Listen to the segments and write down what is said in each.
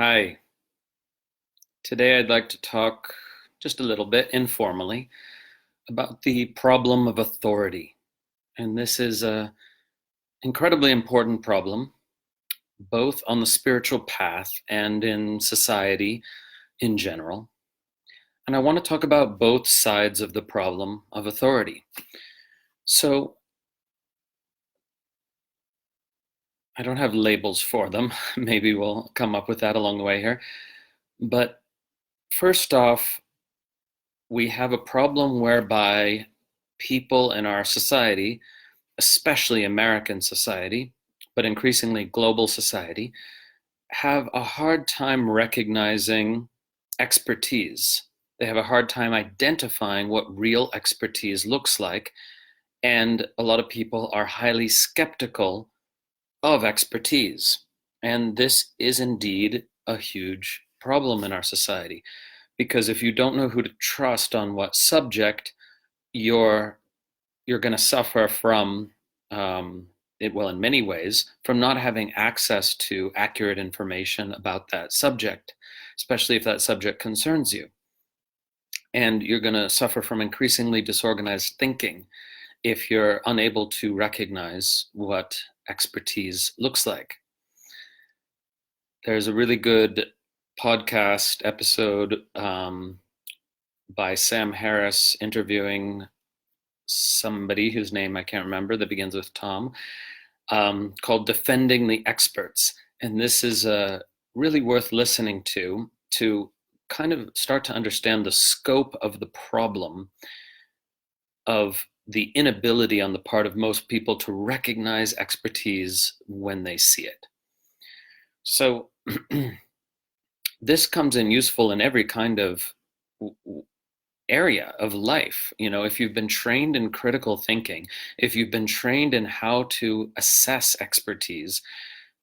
Hi. Today I'd like to talk just a little bit informally about the problem of authority. And this is an incredibly important problem, both on the spiritual path and in society in general. And I want to talk about both sides of the problem of authority. So I don't have labels for them. Maybe we'll come up with that along the way here. But first off, we have a problem whereby people in our society, especially American society, but increasingly global society, have a hard time recognizing expertise. They have a hard time identifying what real expertise looks like. And a lot of people are highly skeptical of expertise. And this is indeed a huge problem in our society. Because if you don't know who to trust on what subject, you're you're going to suffer from it, well, in many ways, from not having access to accurate information about that subject, especially if that subject concerns you. And you're going to suffer from increasingly disorganized thinking if you're unable to recognize what expertise looks like. There's a really good podcast episode by Sam Harris interviewing somebody whose name I can't remember that begins with Tom, called Defending the Experts. And this is really worth listening to kind of start to understand the scope of the problem of the inability on the part of most people to recognize expertise when they see it. So this comes in useful in every kind of area of life. You know, if you've been trained in critical thinking, if you've been trained in how to assess expertise,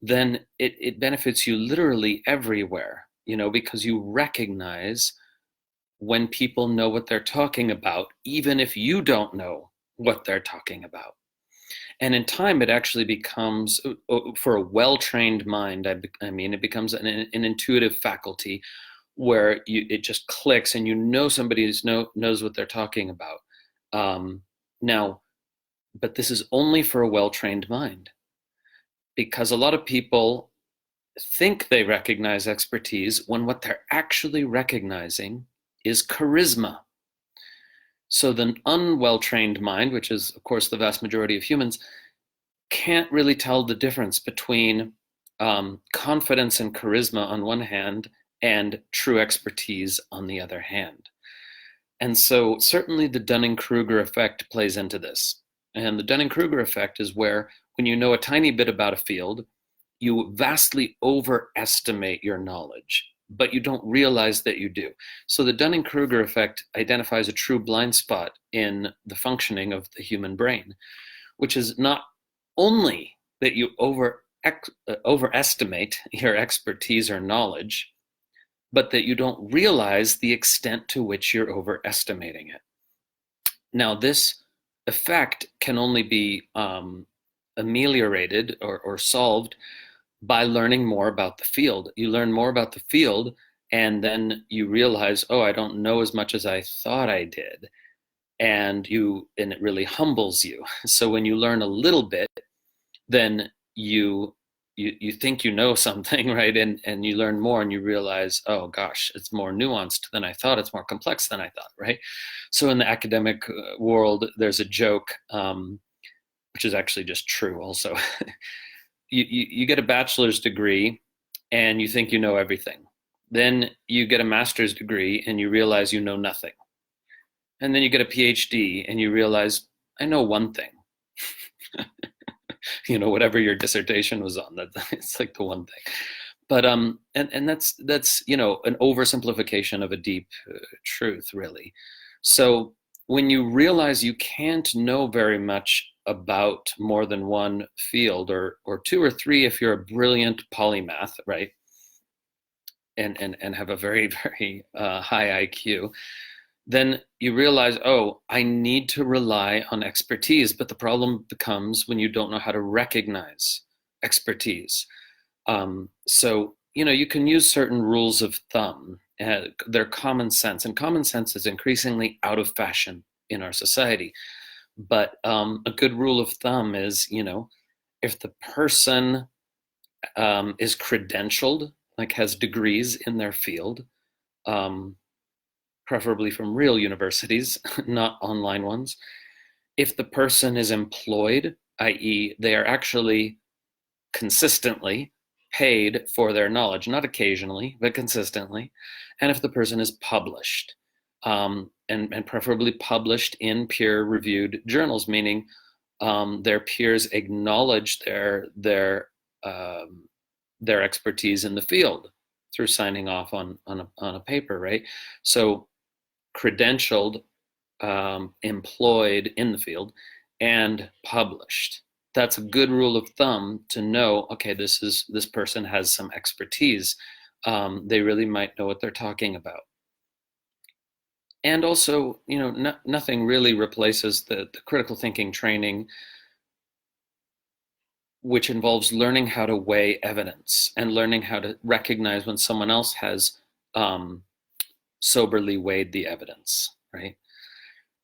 then it benefits you literally everywhere, you know, because you recognize when people know what they're talking about, even if you don't know what they're talking about. And in time, it actually becomes, for a well-trained mind, I mean, it becomes an intuitive faculty where it just clicks and you know somebody knows what they're talking about. Now, but this is only for a well-trained mind, because a lot of people think they recognize expertise when what they're actually recognizing is charisma. So the unwell-trained mind, which is, of course, the vast majority of humans, can't really tell the difference between confidence and charisma on one hand and true expertise on the other hand. And so certainly the Dunning-Kruger effect plays into this. And the Dunning-Kruger effect is where, when you know a tiny bit about a field, you vastly overestimate your knowledge, but you don't realize that you do. So the Dunning-Kruger effect identifies a true blind spot in the functioning of the human brain, which is not only that you overestimate your expertise or knowledge, but that you don't realize the extent to which you're overestimating it. Now, this effect can only be ameliorated or solved by learning more about the field. You learn more about the field, and then you realize, oh, I don't know as much as I thought I did. And it really humbles you. So when you learn a little bit, then you think you know something, right? And you learn more and you realize, oh gosh, it's more nuanced than I thought. It's more complex than I thought, right? So in the academic world, there's a joke, which is actually just true also. You get a bachelor's degree and you think you know everything. Then you get a master's degree and you realize you know nothing. And then you get a PhD and you realize, I know one thing. You know, whatever your dissertation was on, that it's like the one thing. But and that's you know, an oversimplification of a deep truth, really. So when you realize you can't know very much about more than one field, or two or three if you're a brilliant polymath, right? And have a very very high IQ, then you realize, oh, I need to rely on expertise. But the problem becomes when you don't know how to recognize expertise. So you can use certain rules of thumb. They're common sense, and common sense is increasingly out of fashion in our society. But a good rule of thumb is, if the person is credentialed, like has degrees in their field, um, preferably from real universities, not online ones. If the person is employed, i.e., they are actually consistently paid for their knowledge, not occasionally, but consistently, and if the person is published, and preferably published in peer-reviewed journals, meaning their peers acknowledge their expertise in the field through signing off on a paper, right? So credentialed, employed in the field, and published. That's a good rule of thumb to know, okay, this person has some expertise. They really might know what they're talking about. And also, nothing really replaces the critical thinking training, which involves learning how to weigh evidence and learning how to recognize when someone else has soberly weighed the evidence, right?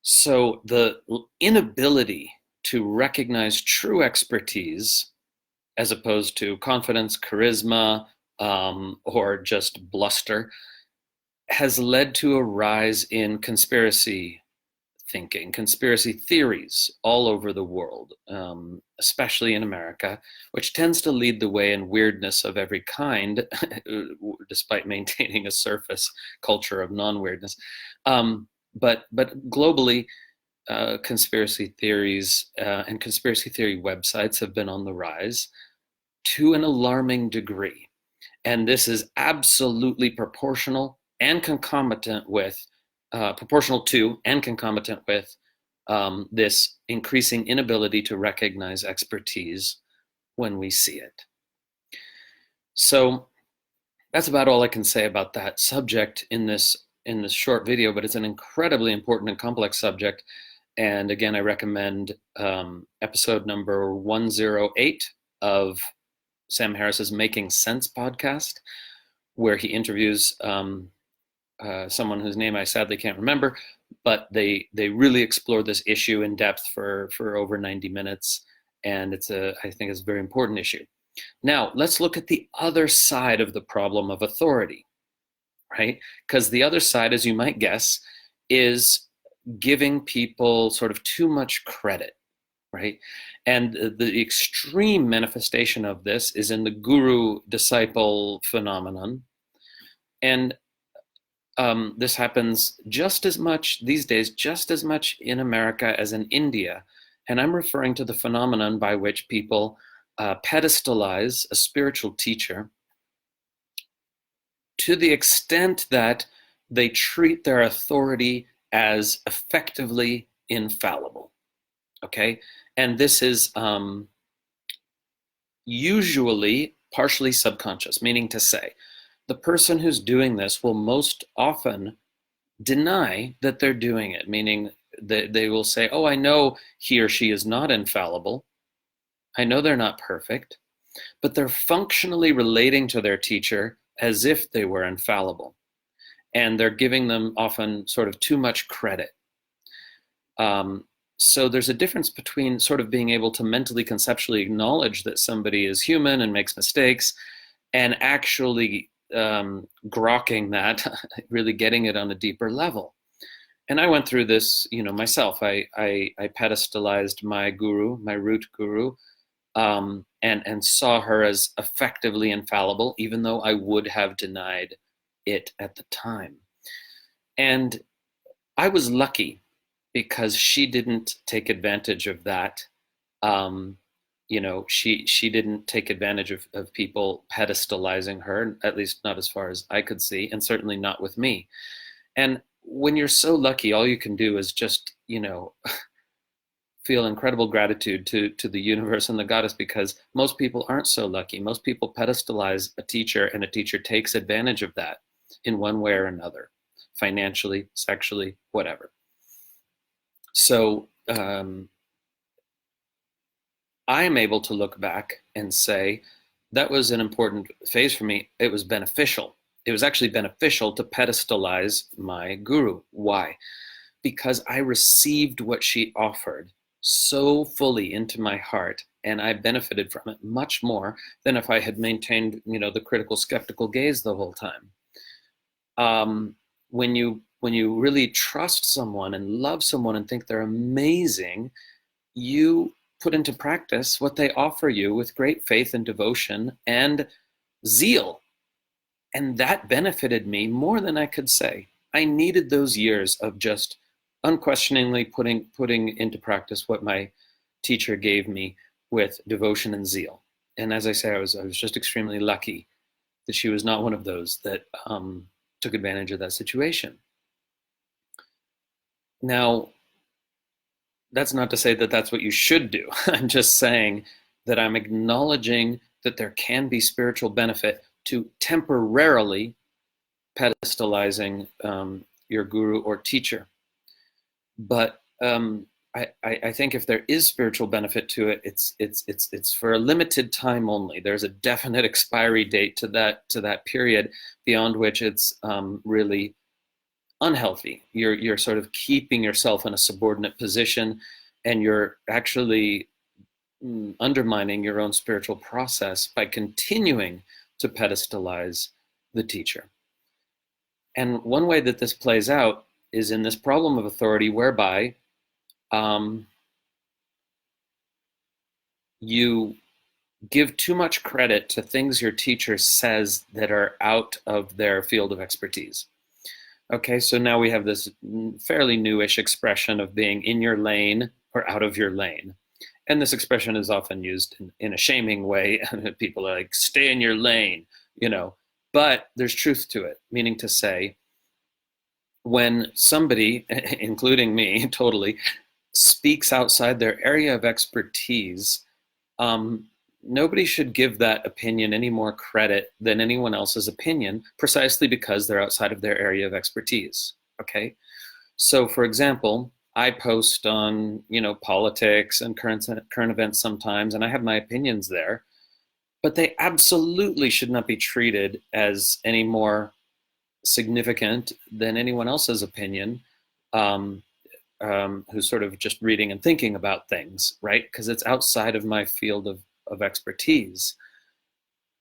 So the inability to recognize true expertise as opposed to confidence, charisma, or just bluster has led to a rise in conspiracy thinking, conspiracy theories all over the world, especially in America, which tends to lead the way in weirdness of every kind, despite maintaining a surface culture of non-weirdness. But globally, conspiracy theories and conspiracy theory websites have been on the rise to an alarming degree. And this is absolutely proportional and concomitant with, proportional to and concomitant with this increasing inability to recognize expertise when we see it. So that's about all I can say about that subject in this short video, but it's an incredibly important and complex subject. And again, I recommend episode number 108 of Sam Harris's Making Sense podcast, where he interviews someone whose name I sadly can't remember, but they really explore this issue in depth for over 90 minutes, and I think it's a very important issue. Now, let's look at the other side of the problem of authority, right? Because the other side, as you might guess, is giving people sort of too much credit, right? And the extreme manifestation of this is in the guru-disciple phenomenon. And this happens just as much these days, just as much in America as in India. And I'm referring to the phenomenon by which people pedestalize a spiritual teacher to the extent that they treat their authority as effectively infallible, okay? And this is usually partially subconscious, meaning to say, the person who's doing this will most often deny that they're doing it, meaning that they will say, oh, I know he or she is not infallible. I know they're not perfect, but they're functionally relating to their teacher as if they were infallible. And they're giving them often sort of too much credit. So there's a difference between sort of being able to mentally, conceptually acknowledge that somebody is human and makes mistakes, and actually grokking that, really getting it on a deeper level. And I went through this, myself. I pedestalized my guru, my root guru, and saw her as effectively infallible, even though I would have denied it at the time. And I was lucky because she didn't take advantage of that. She didn't take advantage of people pedestalizing her, at least not as far as I could see, and certainly not with me. And when you're so lucky, all you can do is just, feel incredible gratitude to the universe and the goddess, because most people aren't so lucky. Most people pedestalize a teacher, and a teacher takes advantage of that in one way or another, financially, sexually, whatever. So I am able to look back and say that was an important phase for me. It was beneficial. It was actually beneficial to pedestalize my guru. Why? Because I received what she offered so fully into my heart, and I benefited from it much more than if I had maintained, the critical, skeptical gaze the whole time. When you really trust someone and love someone and think they're amazing, you put into practice what they offer you with great faith and devotion and zeal. And that benefited me more than I could say. I needed those years of just unquestioningly putting into practice what my teacher gave me with devotion and zeal. And as I say, I was just extremely lucky that she was not one of those that took advantage of that situation. Now, that's not to say that that's what you should do. I'm just saying that I'm acknowledging that there can be spiritual benefit to temporarily pedestalizing your guru or teacher. But I think if there is spiritual benefit to it, it's for a limited time only. There's a definite expiry date to that period, beyond which it's really unhealthy. You're sort of keeping yourself in a subordinate position, and you're actually undermining your own spiritual process by continuing to pedestalize the teacher. And one way that this plays out is in this problem of authority, whereby you give too much credit to things your teacher says that are out of their field of expertise. Okay, so now we have this fairly newish expression of being in your lane or out of your lane. And this expression is often used in a shaming way. People are like, stay in your lane, but there's truth to it, meaning to say, when somebody, including me, totally, speaks outside their area of expertise, nobody should give that opinion any more credit than anyone else's opinion, precisely because they're outside of their area of expertise. Okay, so for example, I post on politics and current events sometimes, and I have my opinions there, but they absolutely should not be treated as any more significant than anyone else's opinion, who's sort of just reading and thinking about things, right? Because it's outside of my field of expertise.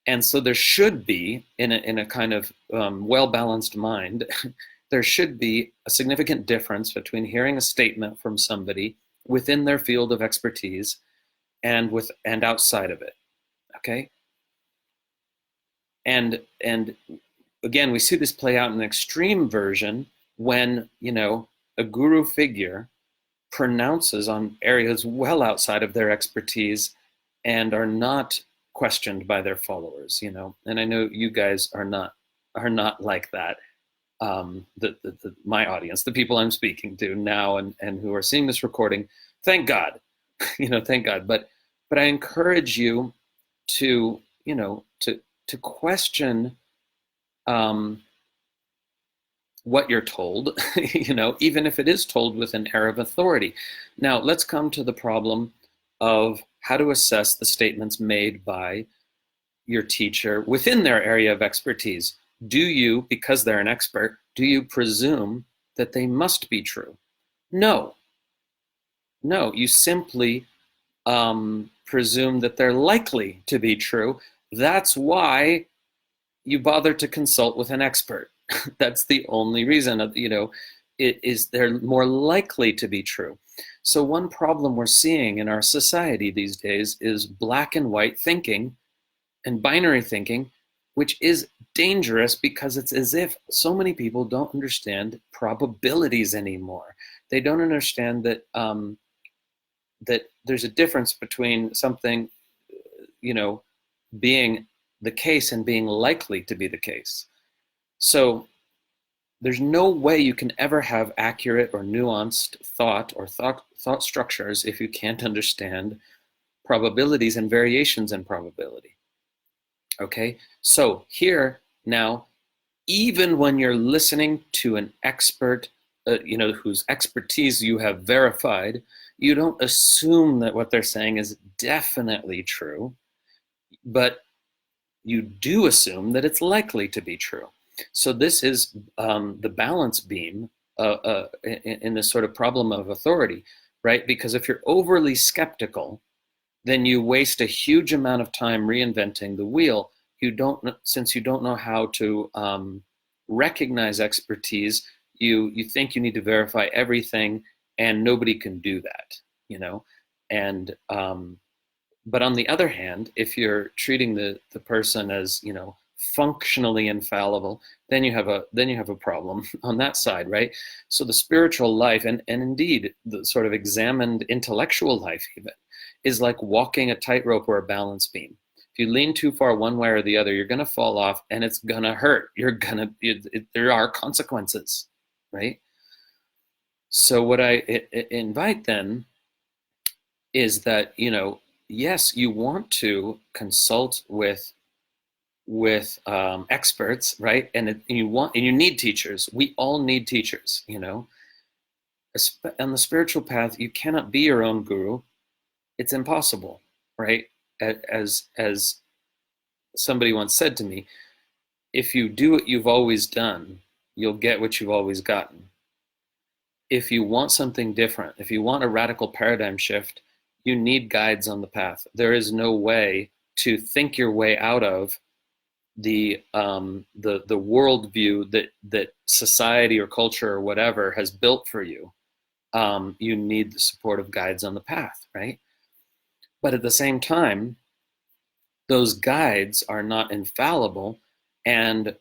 And so there should be, in a kind of well-balanced mind, there should be a significant difference between hearing a statement from somebody within their field of expertise and outside of it. Okay? And again, we see this play out in an extreme version when, a guru figure pronounces on areas well outside of their expertise and are not questioned by their followers, and I know you guys are not like that. My audience, the people I'm speaking to now and who are seeing this recording, thank God, thank God. But I encourage you to, to question what you're told, even if it is told with an air of authority. Now, let's come to the problem of how to assess the statements made by your teacher within their area of expertise. Do you, because they're an expert, do you presume that they must be true? No. No, you simply presume that they're likely to be true. That's why you bother to consult with an expert. That's the only reason, they're more likely to be true. So one problem we're seeing in our society these days is black and white thinking and binary thinking, which is dangerous because it's as if so many people don't understand probabilities anymore. They don't understand that that there's a difference between something, being the case and being likely to be the case. So there's no way you can ever have accurate or nuanced thought structures if you can't understand probabilities and variations in probability. Okay, so here now, even when you're listening to an expert, whose expertise you have verified, you don't assume that what they're saying is definitely true, but you do assume that it's likely to be true. So this is the balance beam in this sort of problem of authority, right? Because if you're overly skeptical, then you waste a huge amount of time reinventing the wheel. Since you don't know how to recognize expertise, you think you need to verify everything, and nobody can do that, you know. And but on the other hand, if you're treating the person as, you know, functionally infallible, then you have a problem on that side, right? So the spiritual life, and indeed the sort of examined intellectual life even, is like walking a tightrope or a balance beam. If you lean too far one way or the other, you're going to fall off, and it's going to hurt. There are consequences, right? So what I invite then is that, you know, yes, you want to consult with experts, right? And you need teachers. We all need teachers, you know. On the spiritual path, you cannot be your own guru. It's impossible, right? As somebody once said to me, if you do what you've always done, you'll get what you've always gotten. If you want something different, if you want a radical paradigm shift, you need guides on the path. There is no way to think your way out of the worldview that society or culture or whatever has built for you. You need the support of guides on the path, right? But at the same time, those guides are not infallible. And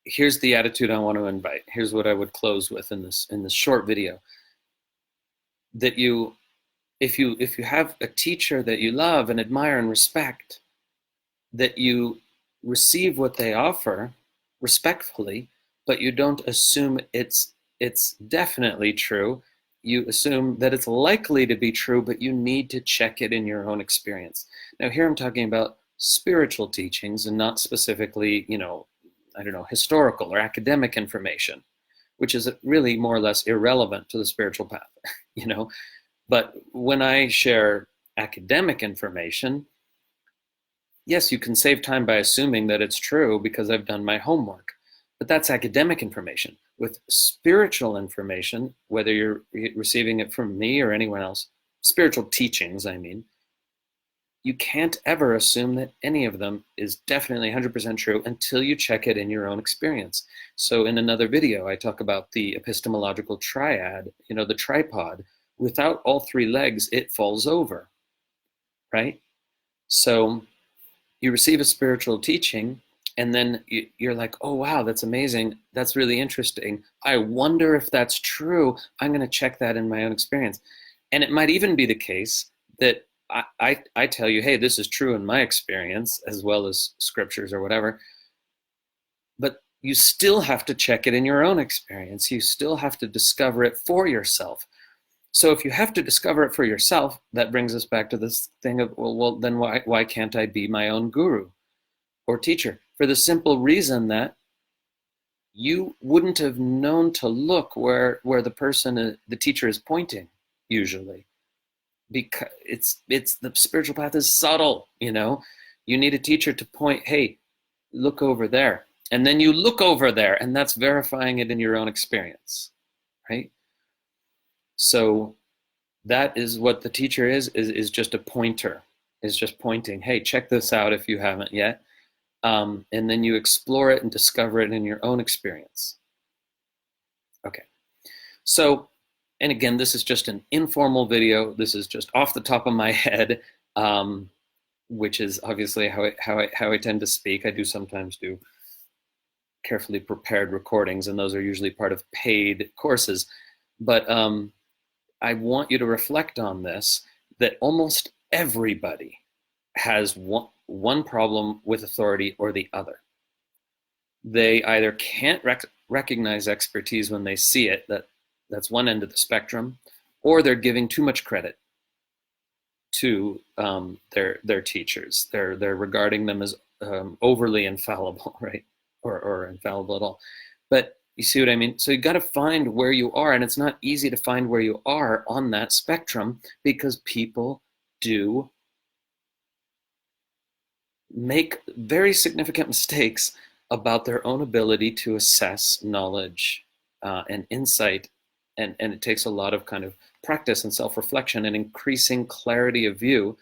here's the attitude I want to invite. Here's what I would close with in this short video. That if you have a teacher that you love and admire and respect, that you receive what they offer respectfully, but you don't assume it's definitely true. You assume that it's likely to be true, but you need to check it in your own experience. Now, here I'm talking about spiritual teachings and not specifically, you know, I don't know, historical or academic information, which is really more or less irrelevant to the spiritual path, you know. But when I share academic information, yes, you can save time by assuming that it's true because I've done my homework, but that's academic information. With spiritual information, whether you're receiving it from me or anyone else, spiritual teachings, I mean, you can't ever assume that any of them is definitely 100% true until you check it in your own experience. So in another video, I talk about the epistemological triad, you know, the tripod. Without all three legs, it falls over, right? So you receive a spiritual teaching, and then you're like, oh, wow, that's amazing. That's really interesting. I wonder if that's true. I'm going to check that in my own experience. And it might even be the case that I tell you, hey, this is true in my experience, as well as scriptures or whatever. But you still have to check it in your own experience. You still have to discover it for yourself. So if you have to discover it for yourself, that brings us back to this thing of, well, then why can't I be my own guru or teacher? For the simple reason that you wouldn't have known to look where the teacher is pointing, usually. Because it's the spiritual path is subtle, you know. You need a teacher to point, hey, look over there. And then you look over there, and that's verifying it in your own experience, right? So that is what the teacher is just a pointer, is just pointing, hey, check this out if you haven't yet. And then you explore it and discover it in your own experience. Okay. So, and again, this is just an informal video. This is just off the top of my head, which is obviously how I tend to speak. I do sometimes do carefully prepared recordings, and those are usually part of paid courses. But I want you to reflect on this, that almost everybody has one problem with authority or the other. They either can't recognize expertise when they see it, that's one end of the spectrum, or they're giving too much credit to their teachers. They're regarding them as overly infallible, right? Or infallible at all. But you see what I mean? So you got to find where you are, and it's not easy to find where you are on that spectrum because people do make very significant mistakes about their own ability to assess knowledge and insight. And it takes a lot of kind of practice and self-reflection and increasing clarity of view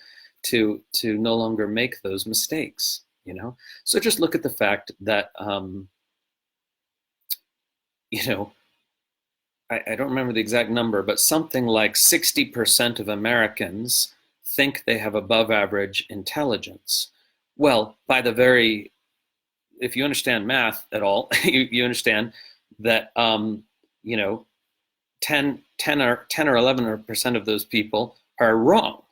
to no longer make those mistakes, you know? So just look at the fact that, you know, I don't remember the exact number, but something like 60% of Americans think they have above average intelligence. Well, by the very, if you understand math at all, you understand that, you know, 10 or 11% of those people are wrong.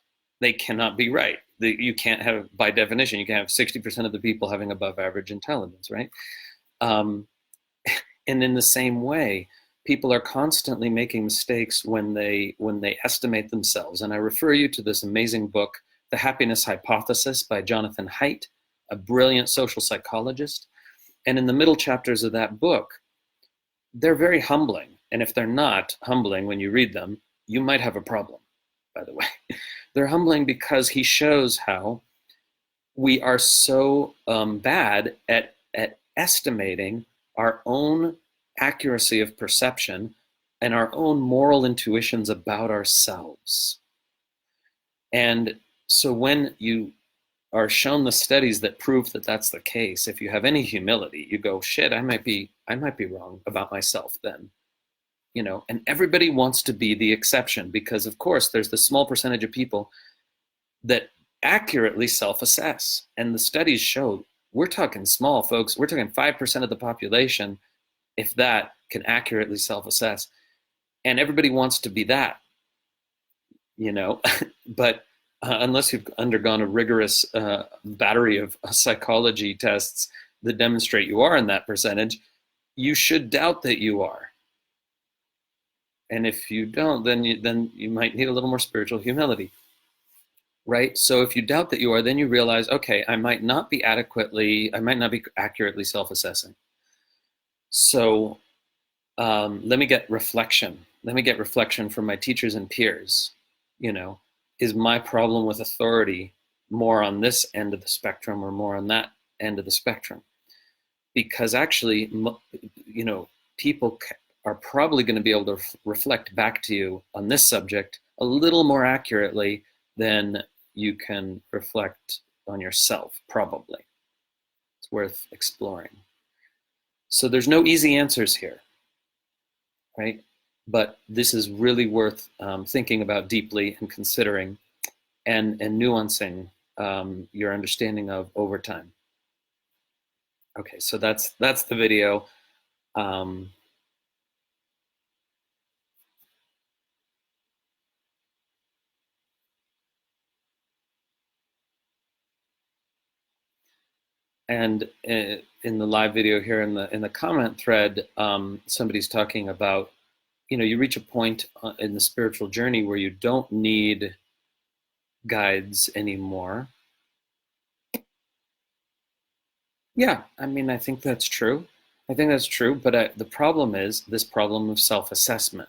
They cannot be right. You can't have, by definition, you can have 60% of the people having above average intelligence, right? Um, and in the same way, people are constantly making mistakes when they estimate themselves. And I refer you to this amazing book, The Happiness Hypothesis by Jonathan Haidt, a brilliant social psychologist. And in the middle chapters of that book, they're very humbling. And if they're not humbling when you read them, you might have a problem, by the way. They're humbling because he shows how we are so bad at estimating our own accuracy of perception and our own moral intuitions about ourselves. And so when you are shown the studies that prove that that's the case, if you have any humility, you go, shit, I might be wrong about myself then. You know, and everybody wants to be the exception because, of course, there's the small percentage of people that accurately self-assess. And the studies show, we're talking small, folks. We're talking 5% of the population, if that, can accurately self-assess. And everybody wants to be that, you know. But unless you've undergone a rigorous battery of psychology tests that demonstrate you are in that percentage, you should doubt that you are. And if you don't, then you might need a little more spiritual humility, right? So if you doubt that you are, then you realize, okay, I might not be accurately self-assessing. So let me get reflection. Let me get reflection from my teachers and peers. You know, is my problem with authority more on this end of the spectrum or more on that end of the spectrum? Because actually, you know, people are probably going to be able to reflect back to you on this subject a little more accurately than you can reflect on yourself, probably. It's worth exploring. So there's no easy answers here, right? But this is really worth thinking about deeply and considering and nuancing your understanding of over time. Okay, so that's the video. And in the live video here in the comment thread, somebody's talking about, you know, you reach a point in the spiritual journey where you don't need guides anymore. Yeah, I mean, I think that's true. I think that's true, but the problem is this problem of self-assessment.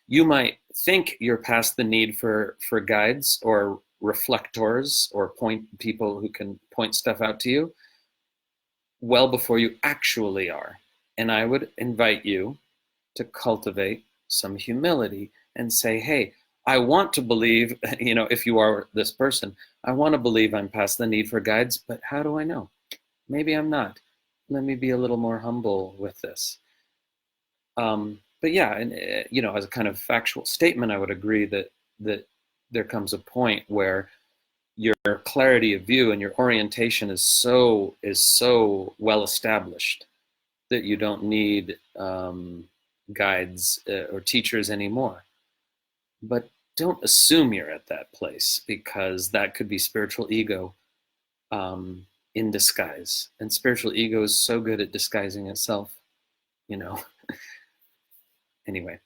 You might think you're past the need for guides or reflectors or people who can point stuff out to you well before you actually are. And I would invite you to cultivate some humility and say, hey, I want to believe, you know, if you are this person, I want to believe I'm past the need for guides, but how do I know? Maybe I'm not. Let me be a little more humble with this. But yeah, and you know, as a kind of factual statement, I would agree that there comes a point where your clarity of view and your orientation is so well established that you don't need guides or teachers anymore. But don't assume you're at that place, because that could be spiritual ego in disguise. And spiritual ego is so good at disguising itself, you know. Anyway,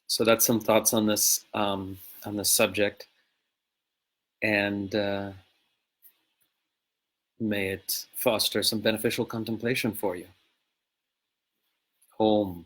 so that's some thoughts on this subject, and may it foster some beneficial contemplation for you. Om.